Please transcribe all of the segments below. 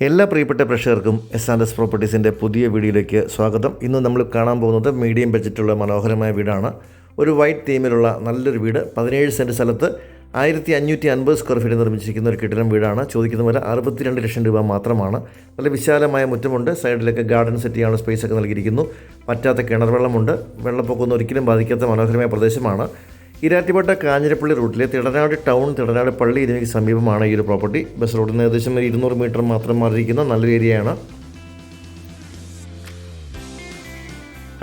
എല്ലാ പ്രിയപ്പെട്ട പ്രേക്ഷകർക്കും എസ് പ്രോപ്പർട്ടീസിൻ്റെ പുതിയ വീഡിയോയിലേക്ക് സ്വാഗതം. ഇന്ന് നമ്മൾ കാണാൻ പോകുന്നത് മീഡിയം ബഡ്ജറ്റുള്ള മനോഹരമായ വീടാണ്. ഒരു വൈറ്റ് തീമിലുള്ള നല്ലൊരു വീട്. 17 സെൻറ്റ് സ്ഥലത്ത് 1550 സ്ക്വയർ ഫീറ്റ് നിർമ്മിച്ചിരിക്കുന്ന ഒരു കിടിലൻ വീടാണ്. ചോദിക്കുന്ന പോലെ 62 ലക്ഷം രൂപ മാത്രമാണ്. നല്ല വിശാലമായ മുറ്റമുണ്ട്. സൈഡിലൊക്കെ ഗാർഡൻ സെറ്റ് ചെയ്യാനുള്ള സ്പേസ് ഒക്കെ നൽകിയിരിക്കുന്നു. പറ്റാത്ത കിണർ വെള്ളമുണ്ട്. വെള്ളപ്പൊക്കമൊന്നും ഒരിക്കലും ബാധിക്കാത്ത മനോഹരമായ പ്രദേശമാണ്. ഈരാറ്റുപേട്ട കാഞ്ഞിരപ്പള്ളി റൂട്ടിലെ തിടനാട് ടൗൺ തിടനാട് പള്ളി ഇതിന് സമീപമാണ് ഈ ഒരു പ്രോപ്പർട്ടി. ബസ് റോഡിൽ നിന്ന് ഏകദേശം 200 മീറ്റർ മാത്രം മാറിയിരിക്കുന്ന നല്ലൊരു ഏരിയയാണ്.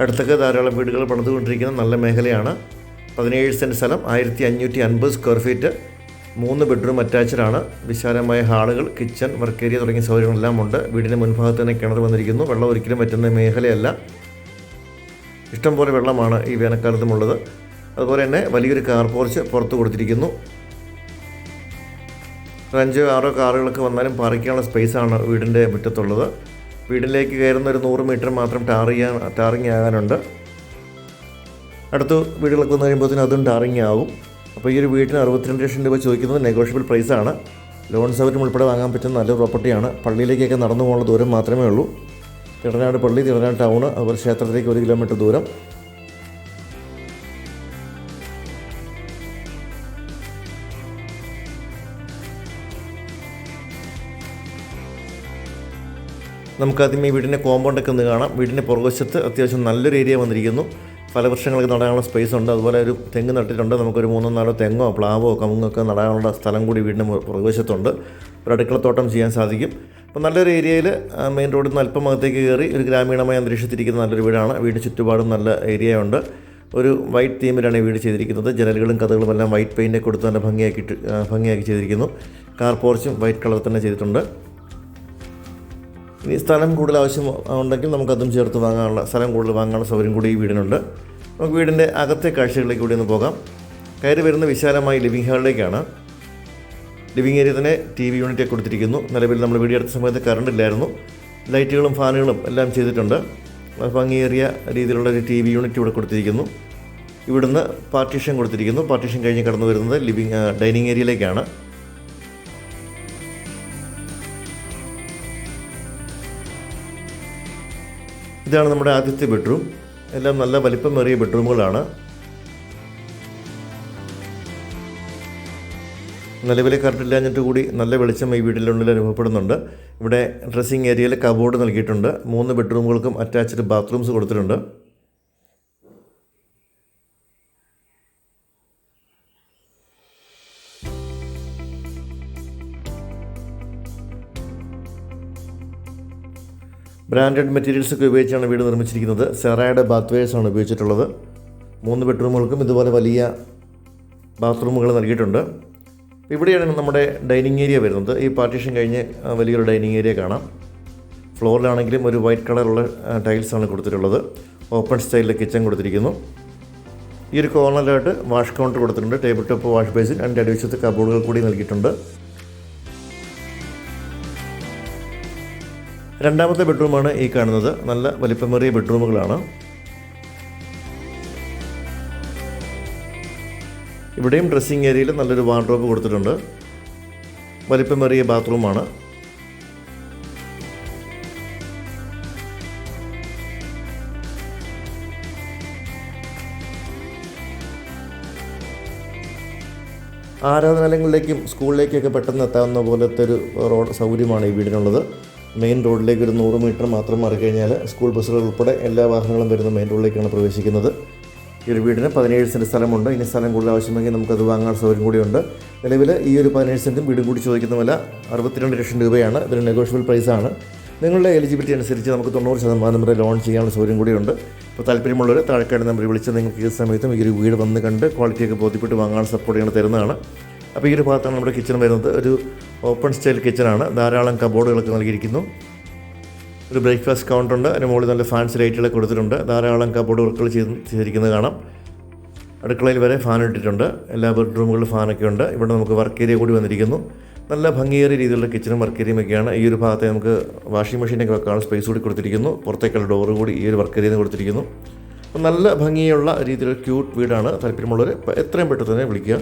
അടുത്തൊക്കെ ധാരാളം വീടുകൾ പണിതുകൊണ്ടിരിക്കുന്ന നല്ല മേഖലയാണ്. 17 സെൻറ്റ് സ്ഥലം, 1550 സ്ക്വയർ ഫീറ്റ്, 3 ബെഡ്റൂം അറ്റാച്ച്ഡാണ്. വിശാലമായ ഹാളുകൾ, കിച്ചൺ, വർക്ക് ഏരിയ തുടങ്ങിയ സൗകര്യങ്ങളെല്ലാം ഉണ്ട്. വീടിൻ്റെ മുൻഭാഗത്ത് തന്നെ കിണർ വന്നിരിക്കുന്നു. വെള്ളം ഒരിക്കലും പറ്റുന്ന മേഖലയല്ല. ഇഷ്ടംപോലെ വെള്ളമാണ് ഈ വേനൽക്കാലത്തുമുള്ളത്. അതുപോലെ തന്നെ വലിയൊരു കാർ പോർച്ച് പുറത്ത് കൊടുത്തിരിക്കുന്നു. 5-6 കാറുകളൊക്കെ വന്നാലും പാർക്ക് ചെയ്യാനുള്ള സ്പേസാണ് വീടിൻ്റെ മുറ്റത്തുള്ളത്. വീടിലേക്ക് കയറുന്ന ഒരു 100 മീറ്റർ മാത്രം ടാറിങ് ആകാനുണ്ട്. അടുത്ത വീടുകളൊക്കെ വന്നു കഴിയുമ്പോഴത്തേനും അതും ടാറിങ് ആകും. അപ്പോൾ ഈ ഒരു വീടിന് 62 ലക്ഷം രൂപ ചോദിക്കുന്നത് നെഗോഷ്യബിൾ പ്രൈസാണ്. ലോൺ സൗകര്യം ഉൾപ്പെടെ വാങ്ങാൻ പറ്റുന്ന നല്ലൊരു പ്രോപ്പർട്ടിയാണ്. പള്ളിയിലേക്കൊക്കെ നടന്നു പോകുന്ന ദൂരം മാത്രമേ ഉള്ളൂ. തിടനാട് പള്ളി, തിടനാട് ടൗണ്, അതുപോലെ ക്ഷേത്രത്തിലേക്ക് 1 കിലോമീറ്റർ ദൂരം. നമുക്കാദ്യം ഈ വീടിൻ്റെ കോമ്പൗണ്ടൊക്കെ ഒന്ന് കാണാം. വീടിൻ്റെ പുറകുവശത്ത് അത്യാവശ്യം നല്ലൊരു ഏരിയ വന്നിരിക്കുന്നു. വർഷങ്ങൾക്ക് നടാനുള്ള സ്പേസ് ഉണ്ട്. അതുപോലെ ഒരു തെങ്ങ് നട്ടിട്ടുണ്ട്. നമുക്കൊരു 3-4 തെങ്ങോ പ്ലാവോ കമുങ്ങൊക്കെ നടാനുള്ള സ്ഥലം കൂടി വീടിൻ്റെ പുറകുവശത്തുണ്ട്. ഒരു അടുക്കളത്തോട്ടം ചെയ്യാൻ സാധിക്കും. അപ്പോൾ നല്ലൊരു ഏരിയയിൽ മെയിൻ റോഡിൽ നിന്ന് അല്പം അകത്തേക്ക് കയറി ഒരു ഗ്രാമീണമായ അന്തരീക്ഷത്തിരിക്കുന്ന നല്ലൊരു വീടാണ്. വീടിന് ചുറ്റുപാടും നല്ല ഏരിയ ഉണ്ട്. ഒരു വൈറ്റ് തീമിലാണ് ഈ വീട് ചെയ്തിരിക്കുന്നത്. ജനലുകളും കഥകളും എല്ലാം വൈറ്റ് പെയിൻ്റ് കൊടുത്ത് നല്ല ഭംഗിയാക്കി ചെയ്തിരിക്കുന്നു. കാർ പോർച്ചും വൈറ്റ് കളർ തന്നെ ചെയ്തിട്ടുണ്ട്. ഇനി സ്ഥലം കൂടുതൽ ആവശ്യം ഉണ്ടെങ്കിൽ നമുക്കതും ചേർത്ത് സ്ഥലം കൂടുതൽ വാങ്ങാനുള്ള സൗകര്യം കൂടി ഈ വീടിനുണ്ട്. നമുക്ക് വീടിൻ്റെ അകത്തെ കാഴ്ചകളിലേക്ക് കൂടി ഒന്ന് പോകാം. കയറി വരുന്ന വിശാലമായ ലിവിംഗ് ഹാളിലേക്കാണ്. ലിവിംഗ് ഏരിയ തന്നെ TV യൂണിറ്റ് കൊടുത്തിരിക്കുന്നു. നിലവിൽ നമ്മൾ വീഡിയോ എടുത്ത സമയത്ത് കറണ്ട് ഇല്ലായിരുന്നു. ലൈറ്റുകളും ഫാനുകളും എല്ലാം ചെയ്തിട്ടുണ്ട്. ഭംഗിയേറിയ രീതിയിലുള്ള ഒരു TV യൂണിറ്റ് ഇവിടെ കൊടുത്തിരിക്കുന്നു. ഇവിടുന്ന് പാർട്ടീഷൻ കൊടുത്തിരിക്കുന്നു. പാർട്ടീഷൻ കഴിഞ്ഞ് കടന്നു വരുന്നത് ഡൈനിങ് ഏരിയയിലേക്കാണ്. ഇതാണ് നമ്മുടെ ആദ്യത്തെ ബെഡ്റൂം. എല്ലാം നല്ല വലിപ്പമേറിയ ബെഡ്റൂമുകളാണ്. നിലവിലെ കറണ്ട് ഇല്ലാഞ്ഞിട്ട് കൂടി നല്ല വെളിച്ചം ഈ വീടിനുള്ളിൽ അനുഭവപ്പെടുന്നുണ്ട്. ഇവിടെ ഡ്രസ്സിങ് ഏരിയയിൽ കബോർഡ് നൽകിയിട്ടുണ്ട്. 3 ബെഡ്റൂമുകൾക്കും അറ്റാച്ച്ഡ് ബാത്റൂംസ് കൊടുത്തിട്ടുണ്ട്. ബ്രാൻഡഡ് മെറ്റീരിയൽസൊക്കെ ഉപയോഗിച്ചാണ് വീട് നിർമ്മിച്ചിരിക്കുന്നത്. സെറായുടെ ബാത്ത്വേഴ്സാണ് ഉപയോഗിച്ചിട്ടുള്ളത്. 3 ബെഡ്റൂമുകൾക്കും ഇതുപോലെ വലിയ ബാത്റൂമുകൾ നൽകിയിട്ടുണ്ട്. ഇവിടെയാണ് നമ്മുടെ ഡൈനിങ് ഏരിയ വരുന്നത്. ഈ പാർട്ടീഷൻ കഴിഞ്ഞ് വലിയൊരു ഡൈനിങ് ഏരിയ കാണാം. ഫ്ലോറിലാണെങ്കിലും ഒരു വൈറ്റ് കളറുള്ള ടൈൽസാണ് കൊടുത്തിട്ടുള്ളത്. ഓപ്പൺ സ്റ്റൈലിൽ കിച്ചൺ കൊടുത്തിരിക്കുന്നു. ഈ ഒരു കോർണറിലായിട്ട് വാഷ് കൗണ്ടർ കൊടുത്തിട്ടുണ്ട്. ടേബിൾ ടോപ്പ് വാഷ് ബേസിൻ, അതിൻ്റെ അടിവശത്ത് കബോർഡുകൾ കൂടി നൽകിയിട്ടുണ്ട്. രണ്ടാമത്തെ ബെഡ്റൂമാണ് ഈ കാണുന്നത്. നല്ല വലിപ്പമേറിയ ബെഡ്റൂമുകളാണ്. ഇവിടെയും ഡ്രസ്സിങ് ഏരിയയിൽ നല്ലൊരു വാർഡ്രോബ് കൊടുത്തിട്ടുണ്ട്. വലിപ്പമേറിയ ബാത്റൂമാണ്. ആരാധനാലയങ്ങളിലേക്കും സ്കൂളിലേക്കൊക്കെ പെട്ടെന്ന് എത്താവുന്ന പോലത്തെ ഒരു റോഡ് സൗകര്യമാണ് ഈ വീടിനുള്ളത്. മെയിൻ റോഡിലേക്ക് ഒരു 100 മീറ്റർ മാത്രം മാറിക്കഴിഞ്ഞാൽ സ്കൂൾ ബസ്സുകൾ ഉൾപ്പെടെ എല്ലാ വാഹനങ്ങളും വരുന്ന മെയിൻ റോഡിലേക്കാണ് പ്രവേശിക്കുന്നത്. ഈ ഒരു വീടിന് 17 സെൻറ്റ് സ്ഥലമുണ്ട്. ഇനി സ്ഥലം കൂടുതൽ ആവശ്യമെങ്കിൽ നമുക്കത് വാങ്ങാൻ സൗകര്യം കൂടിയുണ്ട്. നിലവിൽ ഈ ഒരു 17 സെൻറ്റും വീടും കൂടി ചോദിക്കുന്ന വില 62 ലക്ഷം രൂപയാണ്. ഇതൊരു നെഗോഷ്യബിൾ പ്രൈസാണ്. നിങ്ങളുടെ എലിജിബിലിറ്റി അനുസരിച്ച് നമുക്ക് 90% വരെ ലോൺ ചെയ്യാനുള്ള സൗകര്യം കൂടിയുണ്ട്. അപ്പോൾ താല്പര്യമുള്ളവർ താഴെക്കാട് നമ്പർ വിളിച്ച് നിങ്ങൾക്ക് ഈ സമയത്തും ഈ ഒരു വീട് വന്ന് കണ്ട് ക്വാളിറ്റിയൊക്കെ ബോധ്യപ്പെട്ട് വാങ്ങാൻ സപ്പോർട്ട് ചെയ്യണം തരുന്നതാണ്. അപ്പോൾ ഈ ഒരു ഭാഗത്താണ് നമ്മുടെ കിച്ചൺ വരുന്നത്. ഒരു ഓപ്പൺ സ്റ്റൈൽ കിച്ചണാണ്. ധാരാളം കബോർഡുകളൊക്കെ നൽകിയിരിക്കുന്നു. ഒരു ബ്രേക്ക്ഫാസ്റ്റ് കൗണ്ടറുണ്ട്. അതിന് മുകളിൽ നല്ല ഫാൻസി ലൈറ്റുകളൊക്കെ കൊടുത്തിട്ടുണ്ട്. ധാരാളം കബോർഡ് വർക്കുകൾ ചെയ്തിരിക്കുന്നത് കാണാം. അടുക്കളയിൽ വരെ ഫാൻ ഇട്ടിട്ടുണ്ട്. എല്ലാ ബെഡ്റൂമുകളിലും ഫാനൊക്കെ ഉണ്ട്. ഇവിടെ നമുക്ക് വർക്ക് ഏരിയ കൂടി വന്നിരിക്കുന്നു. നല്ല ഭംഗിയേറിയ രീതിയിലുള്ള കിച്ചണും വർക്ക് ഏരിയയൊക്കെയാണ്. ഈ ഒരു ഭാഗത്തെ നമുക്ക് വാഷിംഗ് മെഷീനൊക്കെ വെക്കാനുള്ള സ്പേസ് കൂടി കൊടുത്തിരിക്കുന്നു. പുറത്തേക്കുള്ള ഡോറ് കൂടി ഈ ഒരു വർക്ക് ഏരിയയിൽ കൊടുത്തിരിക്കുന്നു. നല്ല ഭംഗിയുള്ള രീതിയിലുള്ള ക്യൂട്ട് വീടാണ്. താല്പര്യമുള്ളവർ എത്രയും പെട്ടെന്ന് തന്നെ വിളിക്കുക.